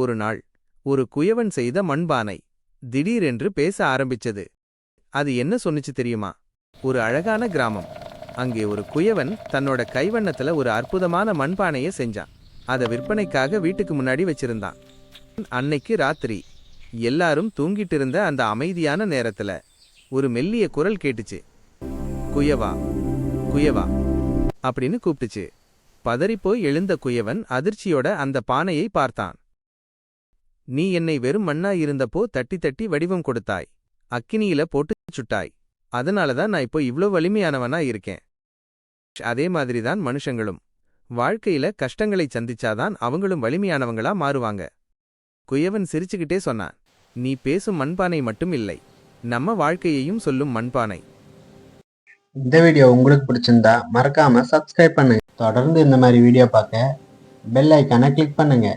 ஒரு நாள் ஒரு குயவன் செய்த மண்பானை திடீரென்று பேச ஆரம்பிச்சது. அது என்ன சொன்னுச்சு தெரியுமா? ஒரு அழகான கிராமம். அங்கே ஒரு குயவன் தன்னோட கைவண்ணத்துல ஒரு அற்புதமான மண்பானைய செஞ்சான். அத விற்பனைக்காக வீட்டுக்கு முன்னாடி வச்சிருந்தான். அன்னைக்கு ராத்திரி எல்லாரும் தூங்கிட்டு இருந்த அந்த அமைதியான நேரத்துல ஒரு மெல்லிய குரல் கேட்டுச்சு. குயவா, குயவா அப்படின்னு கூப்பிட்டுச்சு. பதறிப்போய் எழுந்த குயவன் அதிர்ச்சியோட அந்த பானையை பார்த்தான். நீ என்னை வெறும் மண்ணா இருந்தப்போ தட்டி தட்டி வடிவம் கொடுத்தாய், அக்கினியில போட்டு சுட்டாய். அதனாலதான் நான் இப்போ இவ்ளோ வலிமையானவனா இருக்கேன். அதே மாதிரிதான் மனுஷங்களும் வாழ்க்கையில கஷ்டங்களை சந்திச்சாதான் அவங்களும் வலிமையானவங்களா மாறுவாங்க. குயவன் சிரிச்சுக்கிட்டே சொன்னான், நீ பேசும் மண்பானை மட்டும் இல்லை, நம்ம வாழ்க்கையையும் சொல்லும் மண்பானை. இந்த வீடியோ உங்களுக்கு பிடிச்சிருந்தா மறக்காம சப்ஸ்கிரைப் பண்ணுங்க. தொடர்ந்து இந்த மாதிரி வீடியோ பார்க்க பெல் ஐக்கானை கிளிக் பண்ணுங்க.